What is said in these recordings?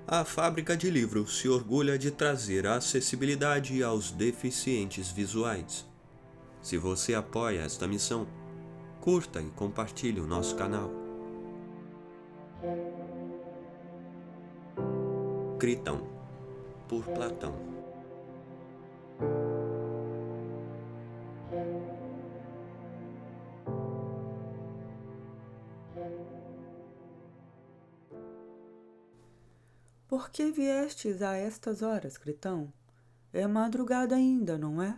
A Fábrica de Livros se orgulha de trazer a acessibilidade aos deficientes visuais. Se você apoia esta missão, curta e compartilhe o nosso canal. Critão, por Platão. Por que viestes a estas horas, Critão? É madrugada ainda, não é?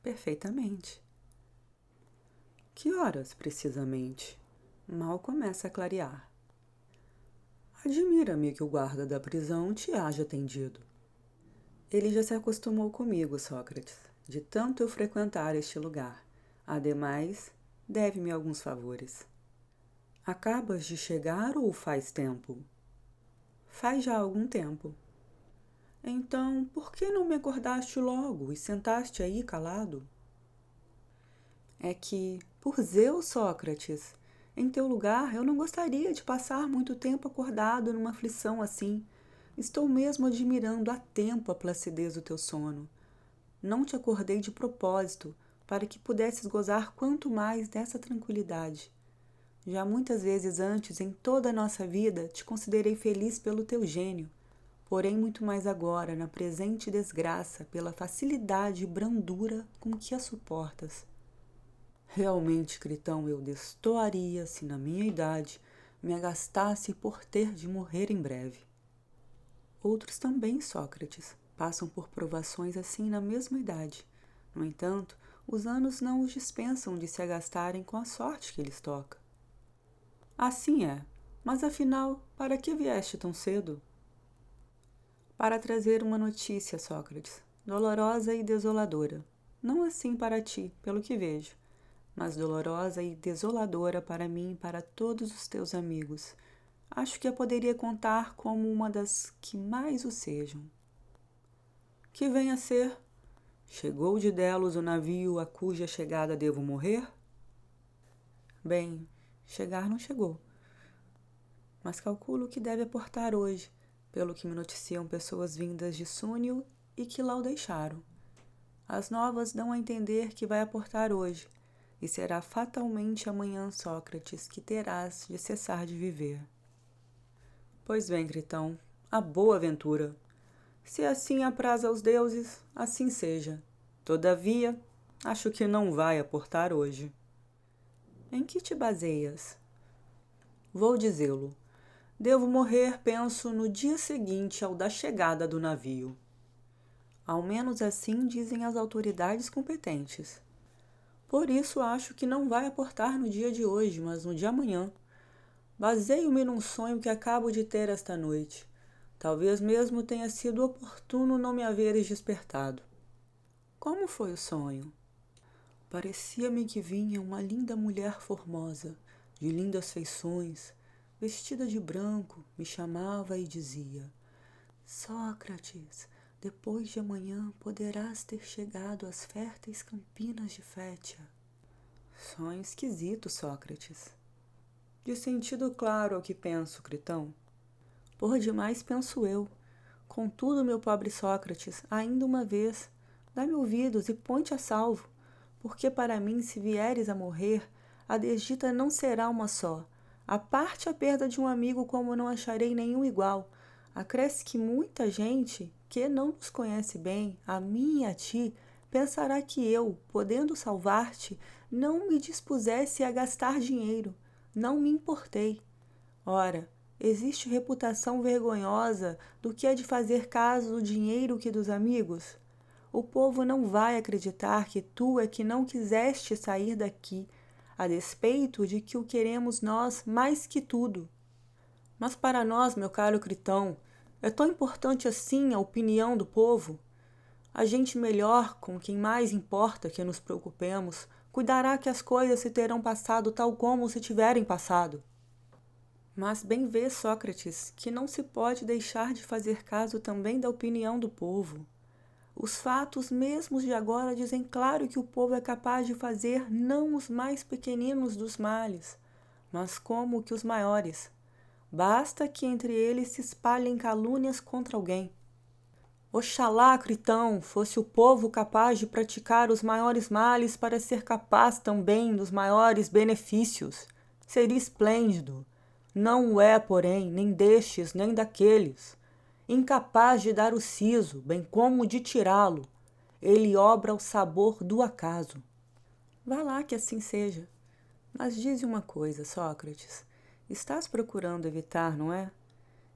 Perfeitamente. Que horas, precisamente? Mal começa a clarear. Admira-me que o guarda da prisão te haja atendido. Ele já se acostumou comigo, Sócrates, de tanto eu frequentar este lugar. Ademais, deve-me alguns favores. Acabas de chegar ou faz tempo? Faz já algum tempo. Então, por que não me acordaste logo e sentaste aí calado? É que, por Zeus, Sócrates, em teu lugar eu não gostaria de passar muito tempo acordado numa aflição assim. Estou mesmo admirando há tempo a placidez do teu sono. Não te acordei de propósito, para que pudesses gozar quanto mais dessa tranquilidade. Já muitas vezes antes, em toda a nossa vida, te considerei feliz pelo teu gênio, porém muito mais agora, na presente desgraça, pela facilidade e brandura com que a suportas. Realmente, Critão, eu destoaria se na minha idade me agastasse por ter de morrer em breve. Outros também, Sócrates, passam por provações assim na mesma idade. No entanto, os anos não os dispensam de se agastarem com a sorte que lhes toca. Assim é, mas afinal, para que vieste tão cedo? Para trazer uma notícia, Sócrates, dolorosa e desoladora. Não assim para ti, pelo que vejo, mas dolorosa e desoladora para mim e para todos os teus amigos. Acho que a poderia contar como uma das que mais o sejam. Que venha a ser: chegou de Delos o navio a cuja chegada devo morrer? Bem, chegar não chegou, mas calculo que deve aportar hoje, pelo que me noticiam pessoas vindas de Súnio e que lá o deixaram. As novas dão a entender que vai aportar hoje, e será fatalmente amanhã, Sócrates, que terás de cessar de viver. Pois bem, Critão, a boa aventura. Se assim apraz aos deuses, assim seja. Todavia, acho que não vai aportar hoje. Em que te baseias? Vou dizê-lo. Devo morrer, penso, no dia seguinte ao da chegada do navio. Ao menos assim dizem as autoridades competentes. Por isso acho que não vai aportar no dia de hoje, mas no de amanhã. Baseio-me num sonho que acabo de ter esta noite. Talvez mesmo tenha sido oportuno não me haveres despertado. Como foi o sonho? Parecia-me que vinha uma linda mulher formosa, de lindas feições, vestida de branco, me chamava e dizia: Sócrates, depois de amanhã poderás ter chegado às férteis campinas de Fétia. Sonho esquisito, Sócrates. De sentido claro ao que penso, Critão. Por demais penso eu. Contudo, meu pobre Sócrates, ainda uma vez, dá-me ouvidos e põe-te a salvo, porque para mim, se vieres a morrer, a desdita não será uma só. A parte a perda de um amigo como não acharei nenhum igual. Acresce que muita gente, que não nos conhece bem, a mim e a ti, pensará que eu, podendo salvar-te, não me dispusesse a gastar dinheiro, não me importei. Ora, existe reputação vergonhosa do que é de fazer caso do dinheiro que dos amigos? O povo não vai acreditar que tu é que não quiseste sair daqui, a despeito de que o queremos nós mais que tudo. Mas para nós, meu caro Critão, é tão importante assim a opinião do povo? A gente melhor, com quem mais importa que nos preocupemos, cuidará que as coisas se terão passado tal como se tiverem passado. Mas bem vê, Sócrates, que não se pode deixar de fazer caso também da opinião do povo. Os fatos mesmos de agora dizem claro que o povo é capaz de fazer não os mais pequeninos dos males, mas como que os maiores. Basta que entre eles se espalhem calúnias contra alguém. Oxalá, Critão, fosse o povo capaz de praticar os maiores males para ser capaz também dos maiores benefícios. Seria esplêndido. Não o é, porém, nem destes, nem daqueles. Incapaz de dar o siso, bem como de tirá-lo. Ele obra ao sabor do acaso. Vá lá que assim seja. Mas dize uma coisa, Sócrates. Estás procurando evitar, não é?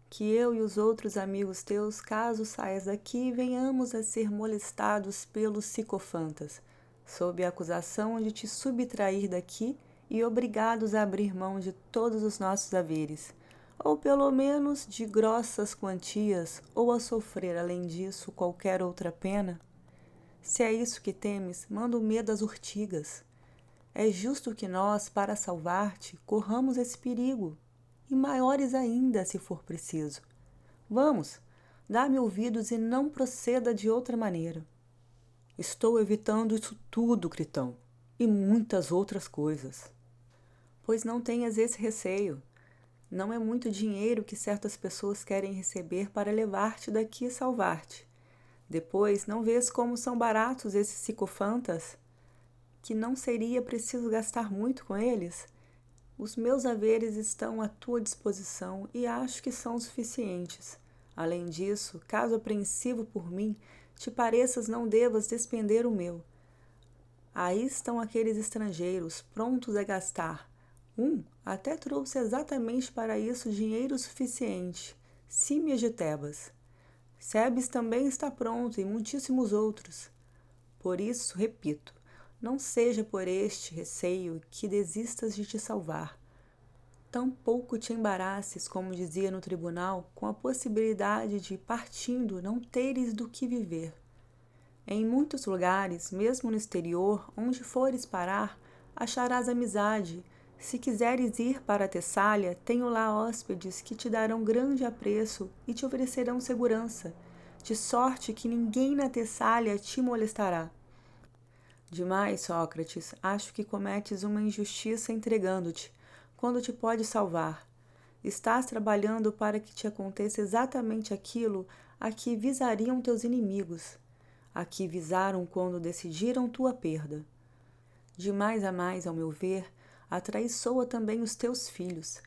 Que eu e os outros amigos teus, caso saias daqui, venhamos a ser molestados pelos sicofantas, sob a acusação de te subtrair daqui e obrigados a abrir mão de todos os nossos haveres, ou pelo menos de grossas quantias, ou a sofrer, além disso, qualquer outra pena? Se é isso que temes, manda o medo às urtigas. É justo que nós, para salvar-te, corramos esse perigo, e maiores ainda, se for preciso. Vamos, dá-me ouvidos e não proceda de outra maneira. Estou evitando isso tudo, Critão, e muitas outras coisas. Pois não tenhas esse receio. Não é muito dinheiro que certas pessoas querem receber para levar-te daqui e salvar-te. Depois, não vês como são baratos esses sicofantas? Que não seria preciso gastar muito com eles? Os meus haveres estão à tua disposição e acho que são suficientes. Além disso, caso apreensivo por mim, te pareças não devas despender o meu. Aí estão aqueles estrangeiros, prontos a gastar. Até trouxe exatamente para isso dinheiro suficiente, símias de Tebas. Sebes também está pronto e muitíssimos outros. Por isso, repito, não seja por este receio que desistas de te salvar. Tampouco te embaraces, como dizia no tribunal, com a possibilidade de, partindo, não teres do que viver. Em muitos lugares, mesmo no exterior, onde fores parar, acharás amizade. Se quiseres ir para a Tessália, tenho lá hóspedes que te darão grande apreço e te oferecerão segurança, de sorte que ninguém na Tessália te molestará. Demais, Sócrates, acho que cometes uma injustiça entregando-te, quando te pode salvar. Estás trabalhando para que te aconteça exatamente aquilo a que visariam teus inimigos, a que visaram quando decidiram tua perda. De mais a mais, ao meu ver, atraiçoa também os teus filhos.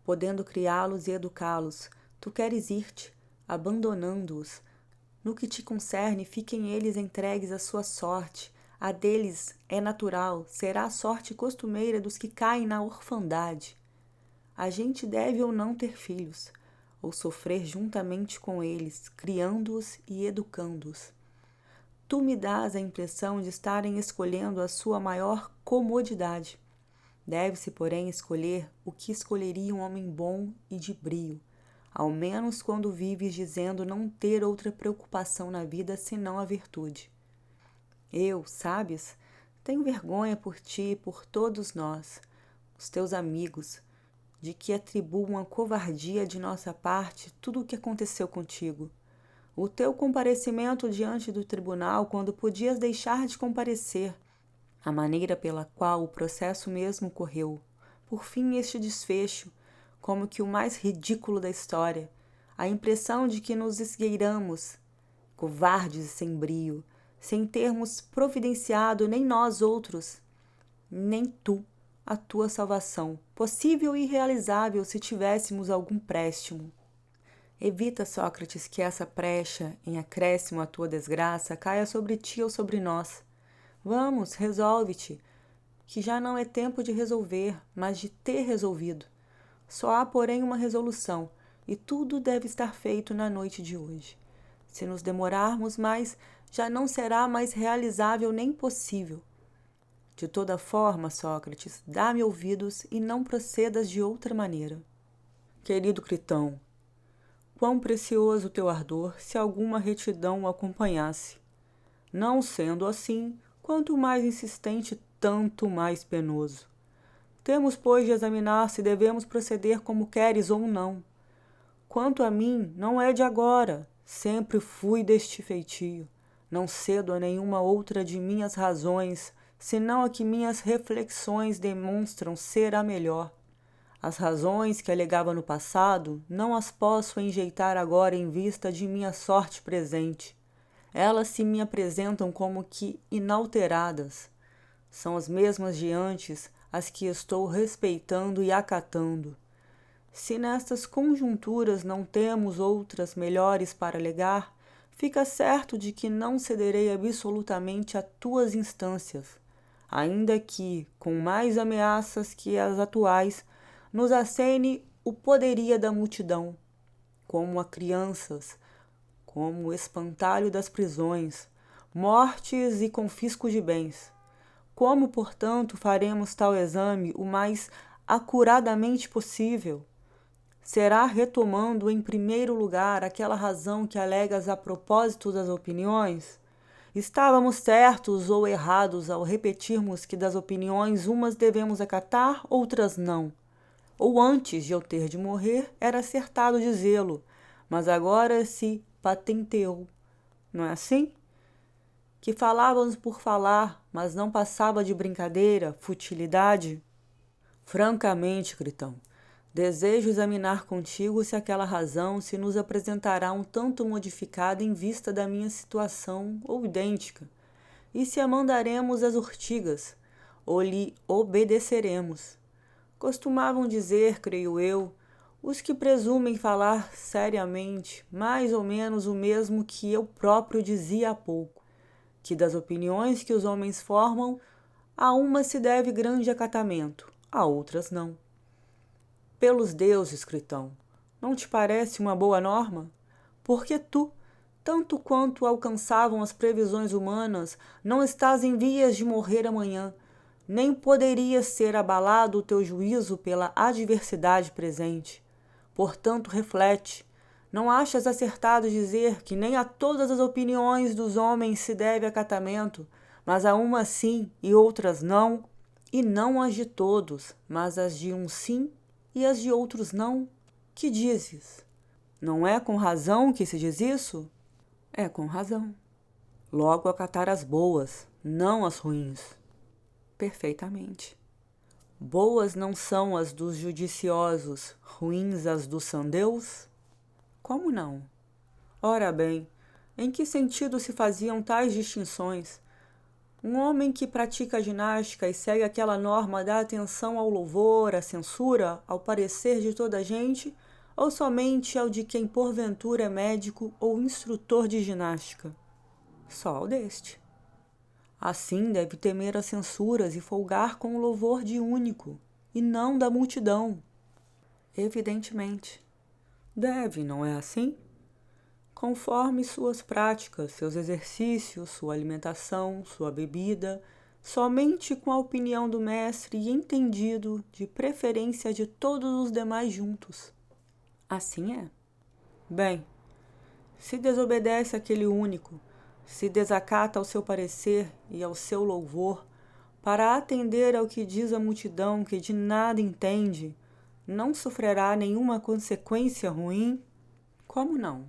Podendo criá-los e educá-los, tu queres ir-te, abandonando-os. No que te concerne, fiquem eles entregues à sua sorte. A deles é natural, será a sorte costumeira dos que caem na orfandade. A gente deve ou não ter filhos, ou sofrer juntamente com eles, criando-os e educando-os. Tu me dás a impressão de estarem escolhendo a sua maior comodidade. Deve-se, porém, escolher o que escolheria um homem bom e de brio, ao menos quando vives dizendo não ter outra preocupação na vida senão a virtude. Eu, sabes, tenho vergonha por ti e por todos nós, os teus amigos, de que atribuam a covardia de nossa parte tudo o que aconteceu contigo. O teu comparecimento diante do tribunal quando podias deixar de comparecer, a maneira pela qual o processo mesmo correu, por fim este desfecho, como que o mais ridículo da história, a impressão de que nos esgueiramos, covardes e sem brio, sem termos providenciado nem nós outros, nem tu, a tua salvação, possível e realizável se tivéssemos algum préstimo. Evita, Sócrates, que essa brecha, em acréscimo à tua desgraça, caia sobre ti ou sobre nós. Vamos, resolve-te, que já não é tempo de resolver, mas de ter resolvido. Só há, porém, uma resolução, e tudo deve estar feito na noite de hoje. Se nos demorarmos mais, já não será mais realizável nem possível. De toda forma, Sócrates, dá-me ouvidos e não procedas de outra maneira. Querido Critão, quão precioso teu ardor se alguma retidão o acompanhasse. Não sendo assim, quanto mais insistente, tanto mais penoso. Temos, pois, de examinar se devemos proceder como queres ou não. Quanto a mim, não é de agora, sempre fui deste feitio. Não cedo a nenhuma outra de minhas razões, senão a que minhas reflexões demonstram ser a melhor. As razões que alegava no passado não as posso enjeitar agora em vista de minha sorte presente. Elas se me apresentam como que inalteradas. São as mesmas de antes, as que estou respeitando e acatando. Se nestas conjunturas não temos outras melhores para alegar, fica certo de que não cederei absolutamente a tuas instâncias, ainda que, com mais ameaças que as atuais, nos acene o poderia da multidão, como a crianças, como o espantalho das prisões, mortes e confisco de bens. Como, portanto, faremos tal exame o mais acuradamente possível? Será retomando em primeiro lugar aquela razão que alegas a propósito das opiniões? Estávamos certos ou errados ao repetirmos que das opiniões umas devemos acatar, outras não? Ou antes de eu ter de morrer, era acertado dizê-lo, mas agora se patenteou. Não é assim? Que falávamos por falar, mas não passava de brincadeira, futilidade? Francamente, Critão, desejo examinar contigo se aquela razão se nos apresentará um tanto modificada em vista da minha situação ou idêntica, e se a mandaremos às urtigas, ou lhe obedeceremos. Costumavam dizer, creio eu, os que presumem falar seriamente, mais ou menos o mesmo que eu próprio dizia há pouco, que das opiniões que os homens formam, a umas se deve grande acatamento, a outras não. Pelos deuses, Critão, não te parece uma boa norma? Porque tu, tanto quanto alcançavam as previsões humanas, não estás em vias de morrer amanhã, nem poderia ser abalado o teu juízo pela adversidade presente. Portanto, reflete. Não achas acertado dizer que nem a todas as opiniões dos homens se deve acatamento, mas a umas sim e outras não, e não as de todos, mas as de uns sim e as de outros não? Que dizes? Não é com razão que se diz isso? É com razão. Logo acatar as boas, não as ruins. Perfeitamente. Boas não são as dos judiciosos, ruins as dos sandeus? Como não? Ora bem, em que sentido se faziam tais distinções? Um homem que pratica ginástica e segue aquela norma dá atenção ao louvor, à censura, ao parecer de toda a gente, ou somente ao de quem porventura é médico ou instrutor de ginástica? Só ao deste. Assim deve temer as censuras e folgar com o louvor de único, e não da multidão. Evidentemente. Deve, não é assim? Conforme suas práticas, seus exercícios, sua alimentação, sua bebida, somente com a opinião do mestre e entendido, de preferência de todos os demais juntos. Assim é. Bem, se desobedece àquele único, se desacata ao seu parecer e ao seu louvor, para atender ao que diz a multidão que de nada entende, não sofrerá nenhuma consequência ruim? Como não?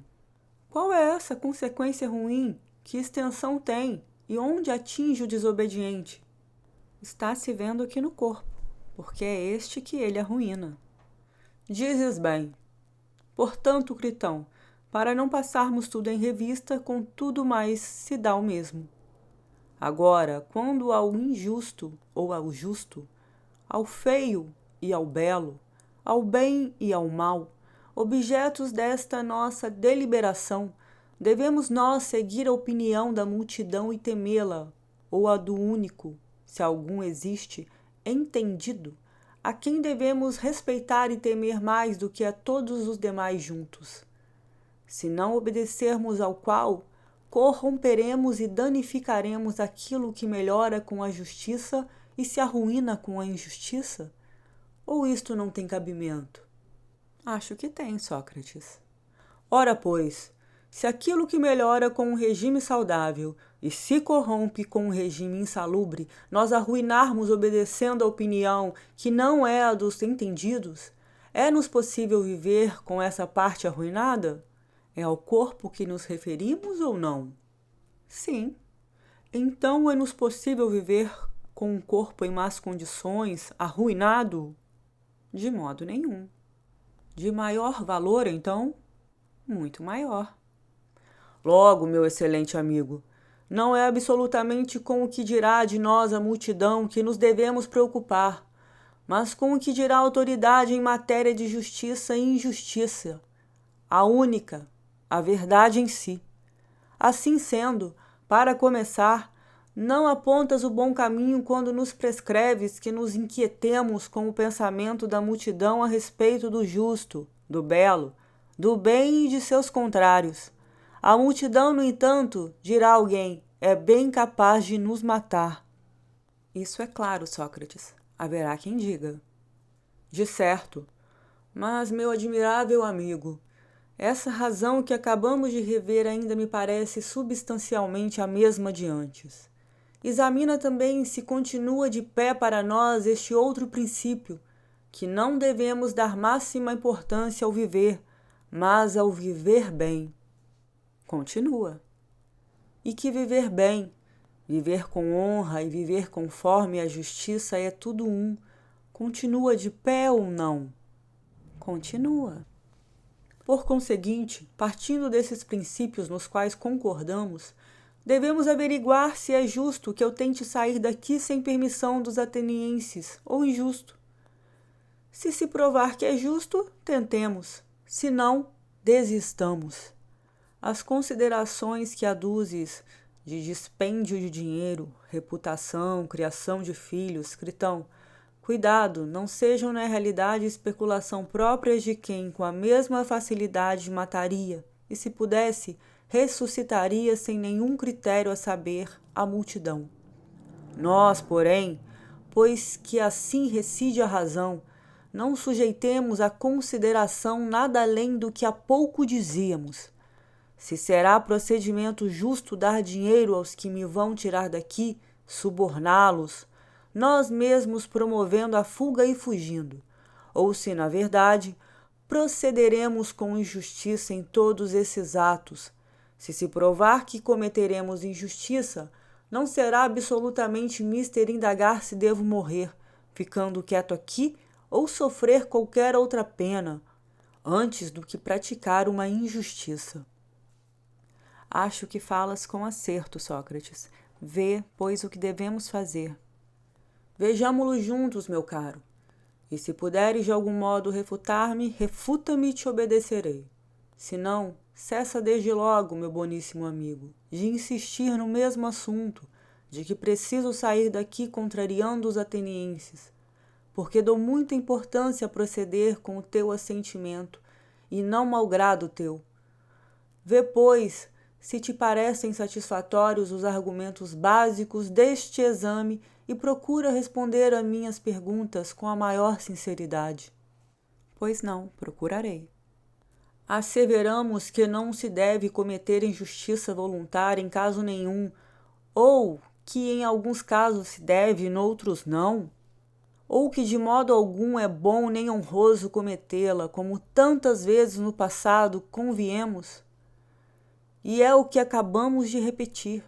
Qual é essa consequência ruim? Que extensão tem? E onde atinge o desobediente? Está se vendo aqui no corpo, porque é este que ele arruína. Dizes bem. Portanto, Critão, para não passarmos tudo em revista, com tudo mais se dá o mesmo. Agora, quando ao injusto ou ao justo, ao feio e ao belo, ao bem e ao mal, objetos desta nossa deliberação, devemos nós seguir a opinião da multidão e temê-la, ou a do único, se algum existe, entendido, a quem devemos respeitar e temer mais do que a todos os demais juntos. Se não obedecermos ao qual, corromperemos e danificaremos aquilo que melhora com a justiça e se arruína com a injustiça? Ou isto não tem cabimento? Acho que tem, Sócrates. Ora, pois, se aquilo que melhora com um regime saudável e se corrompe com um regime insalubre, nós arruinarmos obedecendo a opinião que não é a dos entendidos, é-nos possível viver com essa parte arruinada? É ao corpo que nos referimos ou não? Sim. Então é-nos possível viver com um corpo em más condições, arruinado? De modo nenhum. De maior valor, então? Muito maior. Logo, meu excelente amigo, não é absolutamente com o que dirá de nós a multidão que nos devemos preocupar, mas com o que dirá a autoridade em matéria de justiça e injustiça, a única, a verdade em si. Assim sendo, para começar, não apontas o bom caminho quando nos prescreves que nos inquietemos com o pensamento da multidão a respeito do justo, do belo, do bem e de seus contrários. A multidão, no entanto, dirá alguém, é bem capaz de nos matar. Isso é claro, Sócrates. Haverá quem diga. De certo. Mas, meu admirável amigo, essa razão que acabamos de rever ainda me parece substancialmente a mesma de antes. Examina também se continua de pé para nós este outro princípio, que não devemos dar máxima importância ao viver, mas ao viver bem. Continua. E que viver bem, viver com honra e viver conforme a justiça é tudo um, continua de pé ou não? Continua. Por conseguinte, partindo desses princípios nos quais concordamos, devemos averiguar se é justo que eu tente sair daqui sem permissão dos atenienses, ou injusto. Se provar que é justo, tentemos. Se não, desistamos. As considerações que aduzes de dispêndio de dinheiro, reputação, criação de filhos, Critão, cuidado, não sejam na realidade especulação próprias de quem com a mesma facilidade mataria e, se pudesse, ressuscitaria sem nenhum critério a saber a multidão. Nós, porém, pois que assim reside a razão, não sujeitemos a consideração nada além do que há pouco dizíamos. Se será procedimento justo dar dinheiro aos que me vão tirar daqui, suborná-los, nós mesmos promovendo a fuga e fugindo, ou se, na verdade, procederemos com injustiça em todos esses atos. Se provar que cometeremos injustiça, não será absolutamente mister indagar se devo morrer, ficando quieto aqui, ou sofrer qualquer outra pena, antes do que praticar uma injustiça. Acho que falas com acerto, Sócrates. Vê, pois, o que devemos fazer. Vejamo-lo juntos, meu caro. E se puderes de algum modo refutar-me, refuta-me e te obedecerei. Se não, cessa desde logo, meu boníssimo amigo, de insistir no mesmo assunto, de que preciso sair daqui contrariando os atenienses, porque dou muita importância a proceder com o teu assentimento, e não malgrado teu. Vê, pois, se te parecem satisfatórios os argumentos básicos deste exame e procura responder a minhas perguntas com a maior sinceridade. Pois não, procurarei. Asseveramos que não se deve cometer injustiça voluntária em caso nenhum, ou que em alguns casos se deve e noutros não, ou que de modo algum é bom nem honroso cometê-la, como tantas vezes no passado conviemos. E é o que acabamos de repetir.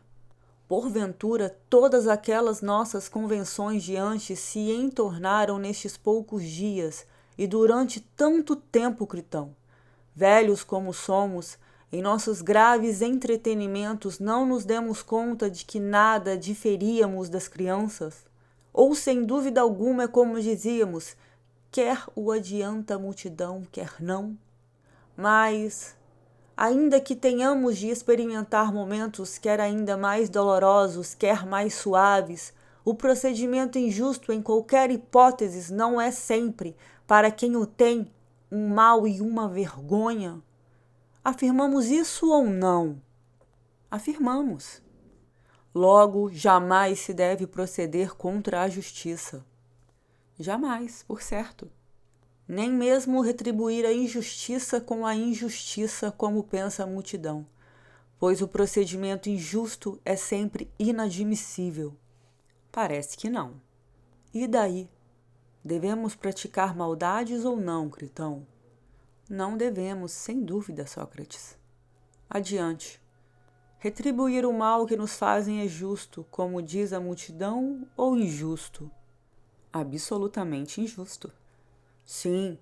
Porventura, todas aquelas nossas convenções de antes se entornaram nestes poucos dias e durante tanto tempo, Critão. Velhos como somos, em nossos graves entretenimentos não nos demos conta de que nada diferíamos das crianças? Ou, sem dúvida alguma, é como dizíamos, quer o adianta a multidão, quer não? Mas, ainda que tenhamos de experimentar momentos quer ainda mais dolorosos, quer mais suaves, o procedimento injusto em qualquer hipótese não é sempre, para quem o tem, um mal e uma vergonha. Afirmamos isso ou não? Afirmamos. Logo, jamais se deve proceder contra a justiça. Jamais, por certo. Nem mesmo retribuir a injustiça com a injustiça, como pensa a multidão, pois o procedimento injusto é sempre inadmissível. Parece que não. E daí? Devemos praticar maldades ou não, Critão? Não devemos, sem dúvida, Sócrates. Adiante. Retribuir o mal que nos fazem é justo, como diz a multidão, ou injusto? Absolutamente injusto. Sim,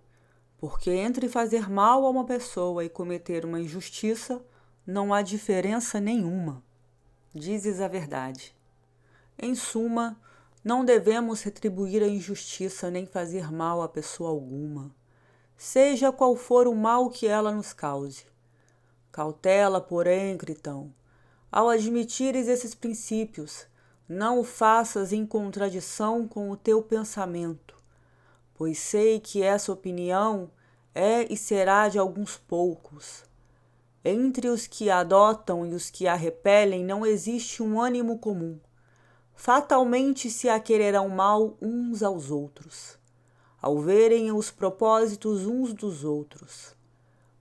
porque entre fazer mal a uma pessoa e cometer uma injustiça, não há diferença nenhuma. Dizes a verdade. Em suma, não devemos retribuir a injustiça nem fazer mal a pessoa alguma, seja qual for o mal que ela nos cause. Cautela, porém, Critão, ao admitires esses princípios, não o faças em contradição com o teu pensamento, pois sei que essa opinião é e será de alguns poucos. Entre os que a adotam e os que a repelem não existe um ânimo comum. Fatalmente se aquererão mal uns aos outros, ao verem os propósitos uns dos outros.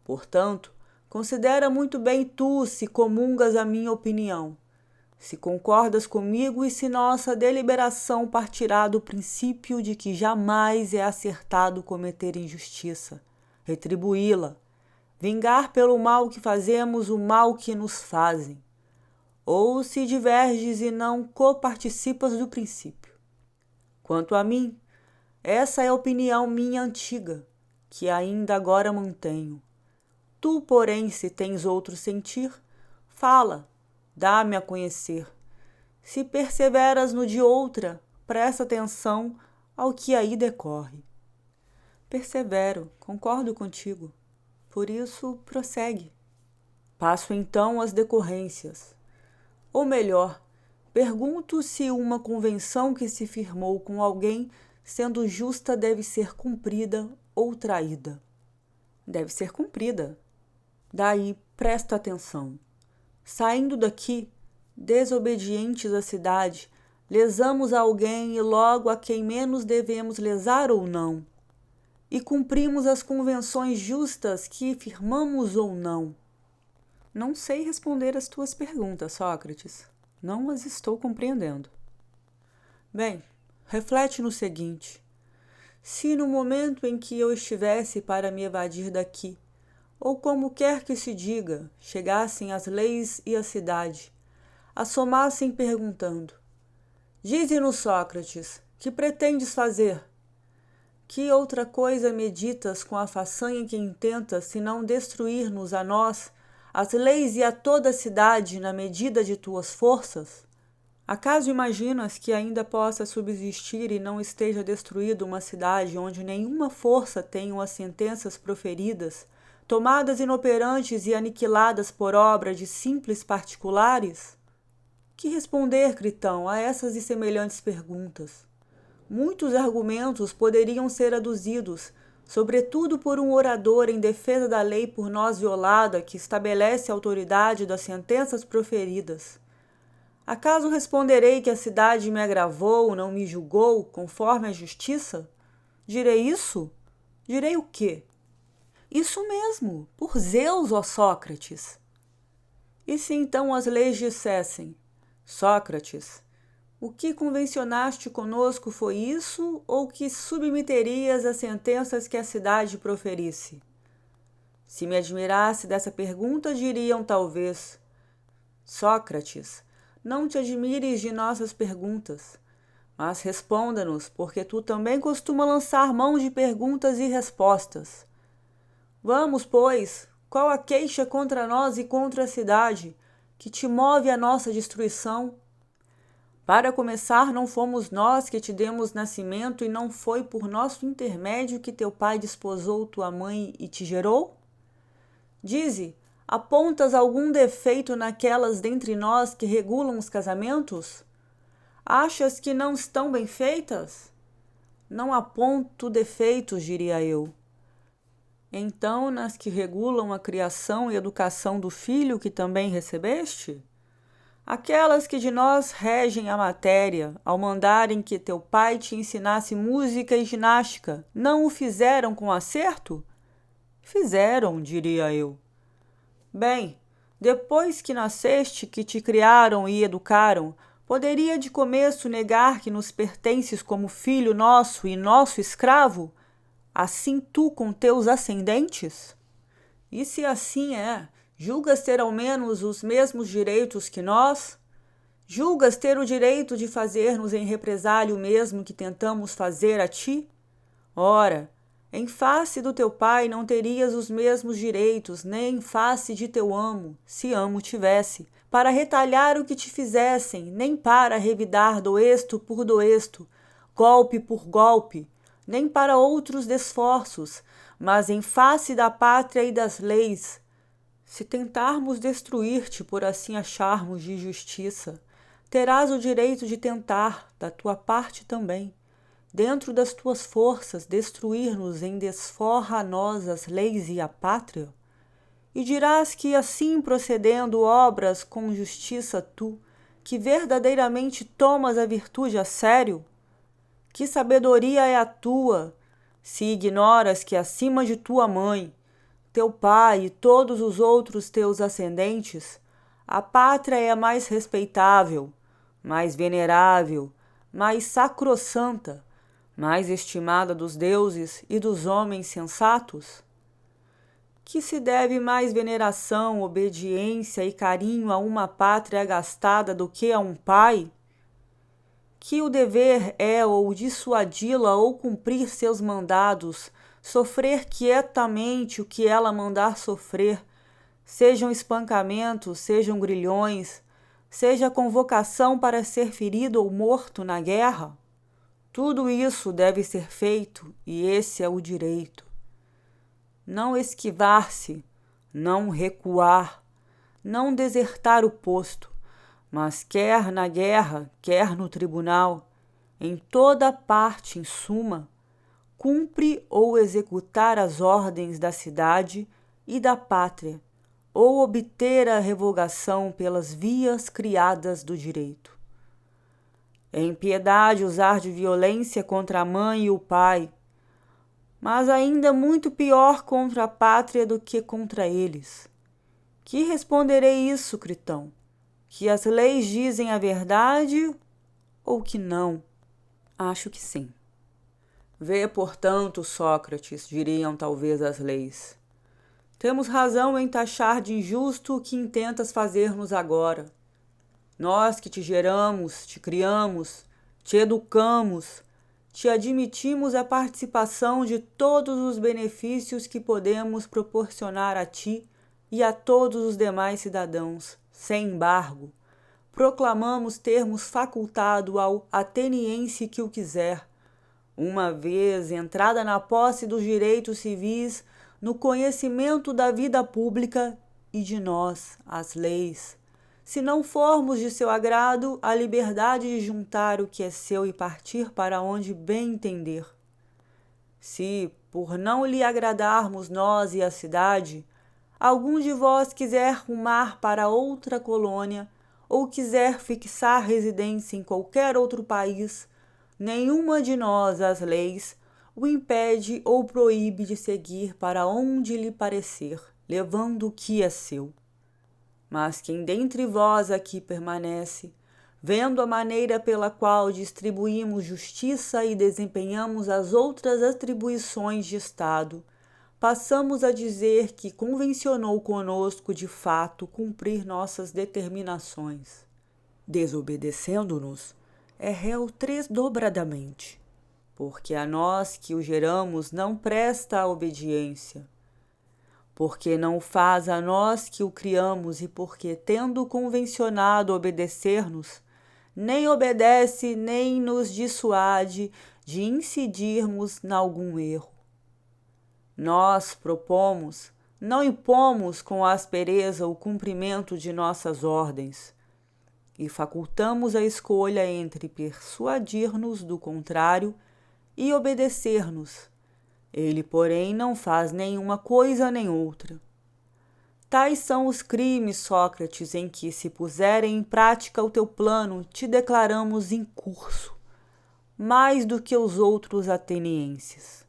Portanto, considera muito bem tu se comungas a minha opinião, se concordas comigo e se nossa deliberação partirá do princípio de que jamais é acertado cometer injustiça, retribuí-la, vingar pelo mal que fazemos o mal que nos fazem, ou se diverges e não coparticipas do princípio. Quanto a mim, essa é a opinião minha antiga, que ainda agora mantenho. Tu, porém, se tens outro sentir, fala, dá-me a conhecer. Se perseveras no de outra, presta atenção ao que aí decorre. Persevero, concordo contigo. Por isso, prossegue. Passo então às decorrências. Ou melhor, pergunto se uma convenção que se firmou com alguém, sendo justa, deve ser cumprida ou traída. Deve ser cumprida. Daí, presta atenção. Saindo daqui, desobedientes à cidade, lesamos alguém e logo a quem menos devemos lesar ou não. E cumprimos as convenções justas que firmamos ou não. Não sei responder às tuas perguntas, Sócrates. Não as estou compreendendo. Bem, reflete no seguinte. Se no momento em que eu estivesse para me evadir daqui, ou como quer que se diga, chegassem as leis e a cidade, assomassem perguntando: Dize-nos, Sócrates, que pretendes fazer? Que outra coisa meditas com a façanha que intentas, senão destruir-nos a nós, as leis e a toda a cidade na medida de tuas forças? Acaso imaginas que ainda possa subsistir e não esteja destruída uma cidade onde nenhuma força tenham as sentenças proferidas, tomadas inoperantes e aniquiladas por obra de simples particulares? Que responder, Critão, a essas e semelhantes perguntas? Muitos argumentos poderiam ser aduzidos, sobretudo por um orador em defesa da lei por nós violada que estabelece a autoridade das sentenças proferidas. Acaso responderei que a cidade me agravou, não me julgou, conforme a justiça? Direi isso? Direi o quê? Isso mesmo, por Zeus, ó Sócrates. E se então as leis dissessem: Sócrates, o que convencionaste conosco foi isso, ou que submeterias às sentenças que a cidade proferisse? Se me admirasse dessa pergunta, diriam talvez: Sócrates, não te admires de nossas perguntas, mas responda-nos, porque tu também costuma lançar mão de perguntas e respostas. Vamos, pois, qual a queixa contra nós e contra a cidade, que te move à nossa destruição? Para começar, não fomos nós que te demos nascimento e não foi por nosso intermédio que teu pai desposou tua mãe e te gerou? Dize, apontas algum defeito naquelas dentre nós que regulam os casamentos? Achas que não estão bem feitas? Não aponto defeitos, diria eu. Então, nas que regulam a criação e educação do filho que também recebeste? Aquelas que de nós regem a matéria, ao mandarem que teu pai te ensinasse música e ginástica, não o fizeram com acerto? Fizeram, diria eu. Bem, depois que nasceste, que te criaram e educaram, poderia de começo negar que nos pertences como filho nosso e nosso escravo? Assim tu com teus ascendentes? E se assim é, julgas ter ao menos os mesmos direitos que nós? Julgas ter o direito de fazer-nos em represália o mesmo que tentamos fazer a ti? Ora, Em face do teu pai não terias os mesmos direitos, nem em face de teu amo, se amo tivesse, para retalhar o que te fizessem, nem para revidar doesto por doesto, golpe por golpe, nem para outros desforços, mas em face da pátria e das leis. Se tentarmos destruir-te por assim acharmos de justiça, terás o direito de tentar, da tua parte também, dentro das tuas forças, destruir-nos em desforra a nós as leis e a pátria? E dirás que assim procedendo obras com justiça tu, que verdadeiramente tomas a virtude a sério? Que sabedoria é a tua, se ignoras que acima de tua mãe, teu pai e todos os outros teus ascendentes, a pátria é a mais respeitável, mais venerável, mais sacrossanta, mais estimada dos deuses e dos homens sensatos? Que se deve mais veneração, obediência e carinho a uma pátria gastada do que a um pai? Que o dever é ou dissuadi-la ou cumprir seus mandados, sofrer quietamente o que ela mandar sofrer, sejam espancamentos, sejam grilhões, seja convocação para ser ferido ou morto na guerra? Tudo isso deve ser feito, e esse é o direito. Não esquivar-se, não recuar, não desertar o posto, mas quer na guerra, quer no tribunal, em toda parte, em suma, cumpre ou executar as ordens da cidade e da pátria, ou obter a revogação pelas vias criadas do direito. É impiedade usar de violência contra a mãe e o pai, mas ainda muito pior contra a pátria do que contra eles. Que responderei isso, Critão? Que as leis dizem a verdade ou que não? Acho que sim. Vê, portanto, Sócrates, diriam talvez as leis. Temos razão em taxar de injusto o que intentas fazer-nos agora. Nós que te geramos, te criamos, te educamos, te admitimos a participação de todos os benefícios que podemos proporcionar a ti e a todos os demais cidadãos, sem embargo. Proclamamos termos facultado ao ateniense que o quiser, uma vez entrada na posse dos direitos civis, no conhecimento da vida pública e de nós, as leis, se não formos de seu agrado, a liberdade de juntar o que é seu e partir para onde bem entender. Se, por não lhe agradarmos nós e a cidade, algum de vós quiser rumar para outra colônia ou quiser fixar residência em qualquer outro país, nenhuma de nós, as leis, o impede ou proíbe de seguir para onde lhe parecer, levando o que é seu. Mas quem dentre vós aqui permanece, vendo a maneira pela qual distribuímos justiça e desempenhamos as outras atribuições de Estado, passamos a dizer que convencionou conosco de fato cumprir nossas determinações. Desobedecendo-nos, é réu tresdobradamente, porque a nós que o geramos não presta a obediência, porque não o faz a nós que o criamos e porque, tendo convencionado obedecer-nos, nem obedece nem nos dissuade de incidirmos nalgum erro. Nós propomos, não impomos com aspereza o cumprimento de nossas ordens, e facultamos a escolha entre persuadir-nos do contrário e obedecer-nos. Ele, porém, não faz nenhuma coisa nem outra. Tais são os crimes, Sócrates, em que, se puserem em prática o teu plano, te declaramos incurso, mais do que os outros atenienses.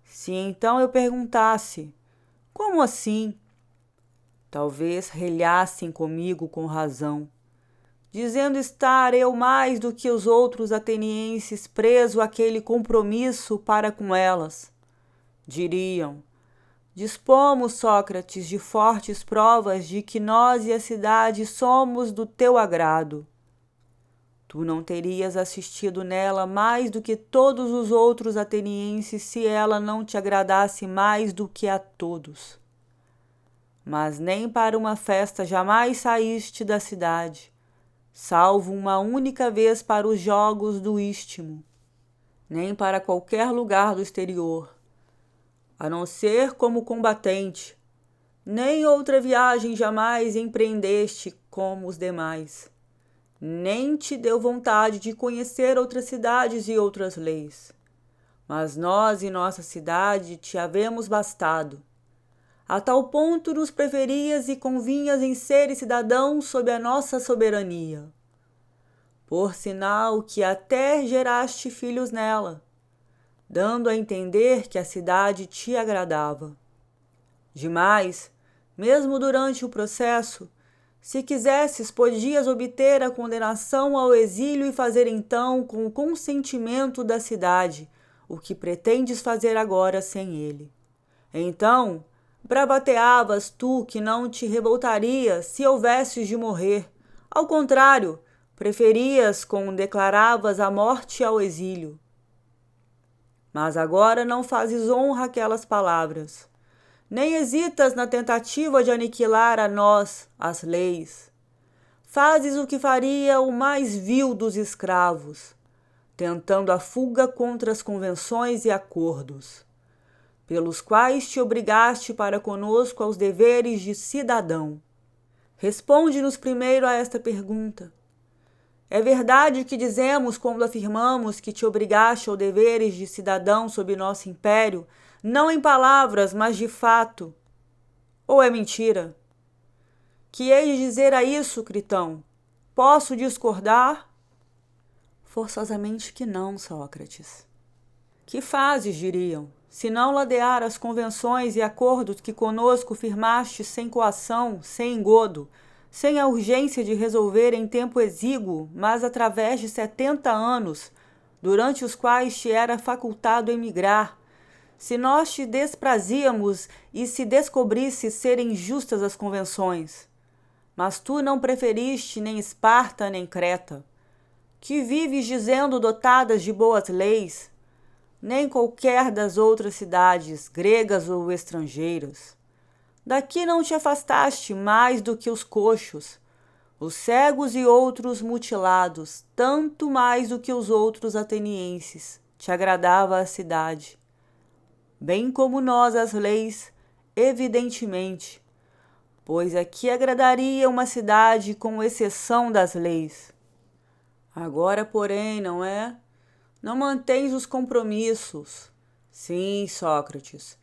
Se então eu perguntasse, como assim? Talvez relhassem comigo com razão, dizendo estar eu mais do que os outros atenienses preso àquele compromisso para com elas. Diriam, dispomos, Sócrates, de fortes provas de que nós e a cidade somos do teu agrado. Tu não terias assistido nela mais do que todos os outros atenienses se ela não te agradasse mais do que a todos. Mas nem para uma festa jamais saíste da cidade, salvo uma única vez para os jogos do Istmo, nem para qualquer lugar do exterior, a não ser como combatente, nem outra viagem jamais empreendeste como os demais. Nem te deu vontade de conhecer outras cidades e outras leis. Mas nós e nossa cidade te havemos bastado. A tal ponto nos preferias e convinhas em seres cidadãos sob a nossa soberania. Por sinal que até geraste filhos nela, dando a entender que a cidade te agradava. Demais, mesmo durante o processo, se quisesses, podias obter a condenação ao exílio e fazer então, com o consentimento da cidade, o que pretendes fazer agora sem ele. Então, bravateavas tu que não te revoltarias se houvesses de morrer. Ao contrário, preferias declaravas a morte ao exílio. Mas agora não fazes honra àquelas palavras. Nem hesitas na tentativa de aniquilar a nós, as leis. Fazes o que faria o mais vil dos escravos, tentando a fuga contra as convenções e acordos, pelos quais te obrigaste para conosco aos deveres de cidadão. Responde-nos primeiro a esta pergunta. É verdade o que dizemos quando afirmamos que te obrigaste aos deveres de cidadão sob nosso império, não em palavras, mas de fato? Ou é mentira? Que hei de dizer a isso, Critão? Posso discordar? Forçosamente que não, Sócrates. Que fazes, diriam, se não ladear as convenções e acordos que conosco firmaste sem coação, sem engodo, sem a urgência de resolver em tempo exíguo, mas através de 70 anos, durante os quais te era facultado emigrar, se nós te desprazíamos e se descobrisse serem justas as convenções. Mas tu não preferiste nem Esparta nem Creta, que vives dizendo dotadas de boas leis, nem qualquer das outras cidades, gregas ou estrangeiras. Daqui não te afastaste mais do que os coxos, os cegos e outros mutilados, tanto mais do que os outros atenienses. Te agradava a cidade. Bem como nós as leis, evidentemente, pois aqui agradaria uma cidade com exceção das leis. Agora, porém, não é? Não mantens os compromissos. Sim, Sócrates,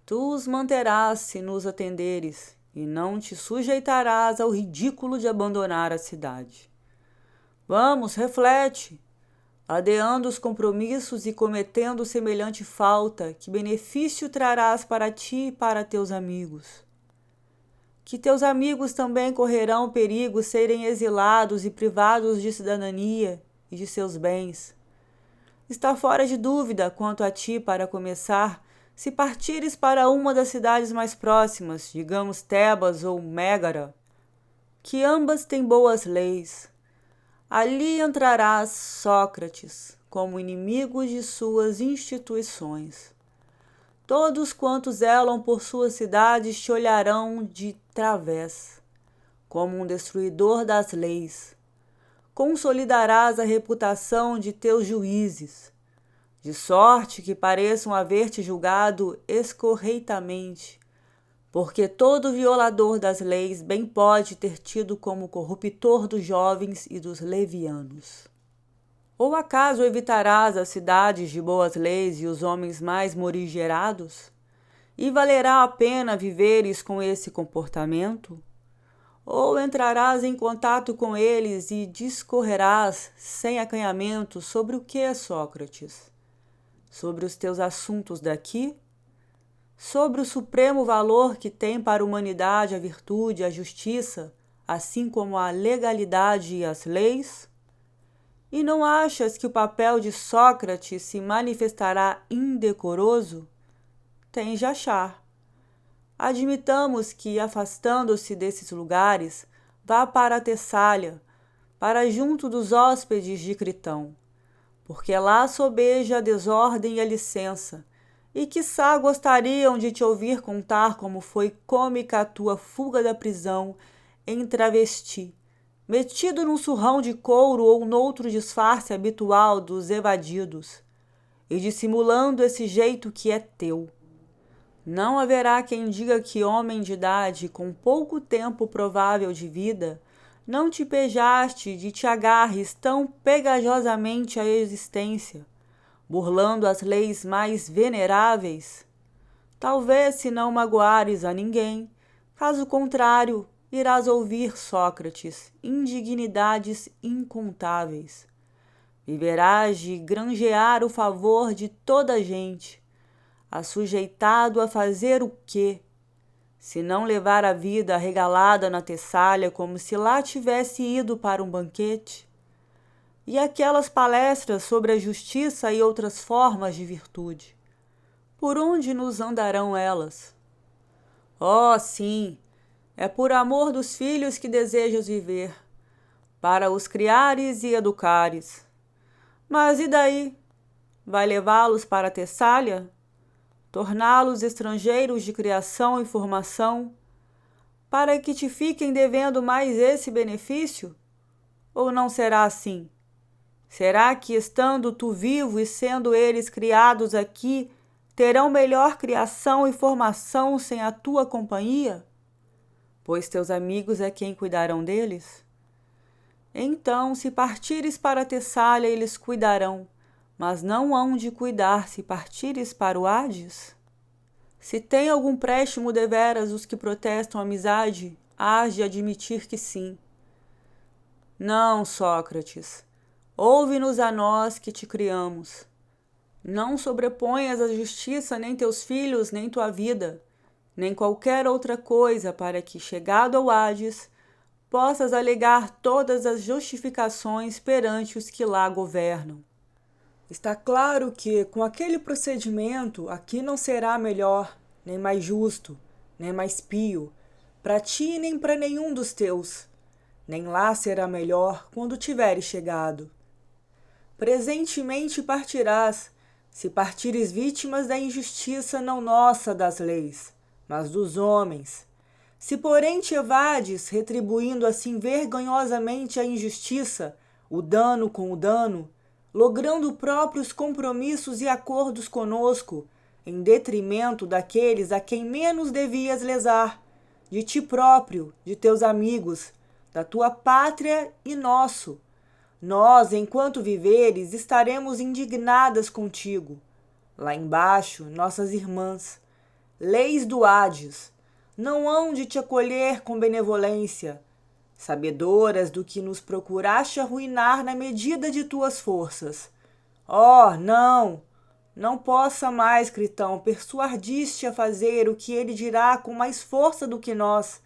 tu os manterás se nos atenderes, e não te sujeitarás ao ridículo de abandonar a cidade. Vamos, reflete. Adeando os compromissos e cometendo semelhante falta, que benefício trarás para ti e para teus amigos? Que teus amigos também correrão perigo serem exilados e privados de cidadania e de seus bens. Está fora de dúvida quanto a ti, para começar, se partires para uma das cidades mais próximas, digamos Tebas ou Mégara, que ambas têm boas leis. Ali entrarás, Sócrates, como inimigo de suas instituições. Todos quantos zelam por suas cidades te olharão de través, como um destruidor das leis. Consolidarás a reputação de teus juízes, de sorte que pareçam haver-te julgado escorreitamente, porque todo violador das leis bem pode ter tido como corruptor dos jovens e dos levianos. Ou acaso evitarás as cidades de boas leis e os homens mais morigerados? E valerá a pena viveres com esse comportamento? Ou entrarás em contato com eles e discorrerás sem acanhamento sobre o que, Sócrates? Sobre os teus assuntos daqui? Sobre o supremo valor que tem para a humanidade a virtude, a justiça, assim como a legalidade e as leis? E não achas que o papel de Sócrates se manifestará indecoroso? Tens de achar. Admitamos que, afastando-se desses lugares, vá para a Tessália, para junto dos hóspedes de Critão, porque lá sobeja a desordem e a licença, e quiçá gostariam de te ouvir contar como foi cômica a tua fuga da prisão em travesti, metido num surrão de couro ou noutro disfarce habitual dos evadidos, e dissimulando esse jeito que é teu. Não haverá quem diga que homem de idade, com pouco tempo provável de vida, não te pejaste de te agarres tão pegajosamente à existência, burlando as leis mais veneráveis? Talvez, se não magoares a ninguém, caso contrário, irás ouvir, Sócrates, indignidades incontáveis. Viverás de granjear o favor de toda a gente, assujeitado a fazer o quê? Se não levar a vida arregalada na Tessália como se lá tivesse ido para um banquete? E aquelas palestras sobre a justiça e outras formas de virtude? Por onde nos andarão elas? Oh, sim, é por amor dos filhos que desejas viver, para os criares e educares. Mas e daí? Vai levá-los para a Tessália? Torná-los estrangeiros de criação e formação, para que te fiquem devendo mais esse benefício? Ou não será assim? Será que, estando tu vivo e sendo eles criados aqui, terão melhor criação e formação sem a tua companhia? Pois teus amigos é quem cuidarão deles? Então, se partires para Tessália, eles cuidarão, mas não hão de cuidar se partires para o Hades? Se tem algum préstimo deveras os que protestam amizade, hás de admitir que sim. Não, Sócrates, ouve-nos a nós que te criamos. Não sobreponhas a justiça nem teus filhos, nem tua vida, nem qualquer outra coisa para que, chegado ao Hades, possas alegar todas as justificações perante os que lá governam. Está claro que, com aquele procedimento, aqui não será melhor, nem mais justo, nem mais pio, para ti nem para nenhum dos teus, nem lá será melhor quando tiveres chegado. Presentemente partirás, se partires vítimas da injustiça não nossa das leis, mas dos homens. Se porém te evades, retribuindo assim vergonhosamente a injustiça, o dano com o dano, logrando próprios compromissos e acordos conosco, em detrimento daqueles a quem menos devias lesar, de ti próprio, de teus amigos, da tua pátria e nosso. Nós, enquanto viveres, estaremos indignadas contigo. Lá embaixo, nossas irmãs, leis do Hades, não hão de te acolher com benevolência, sabedoras do que nos procuraste arruinar na medida de tuas forças. Oh, não! Não possa mais, Critão, persuadiste a fazer o que ele dirá com mais força do que nós.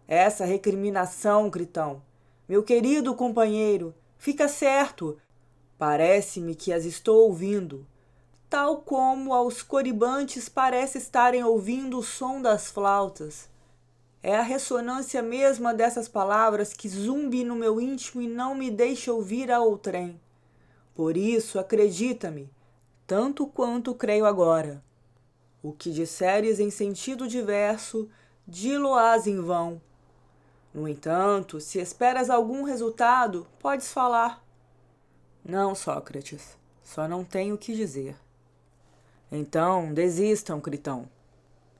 Essa recriminação, Critão, meu querido companheiro, fica certo, parece-me que as estou ouvindo, tal como aos coribantes parece estarem ouvindo o som das flautas. É a ressonância mesma dessas palavras que zumbe no meu íntimo e não me deixa ouvir a outrem. Por isso, acredita-me, tanto quanto creio agora. O que disseres em sentido diverso, di-lo-ás em vão. No entanto, se esperas algum resultado, podes falar. Não, Sócrates, só não tenho o que dizer. Então, desistam, Critão.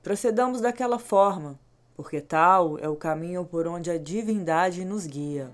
Procedamos daquela forma, porque tal é o caminho por onde a divindade nos guia.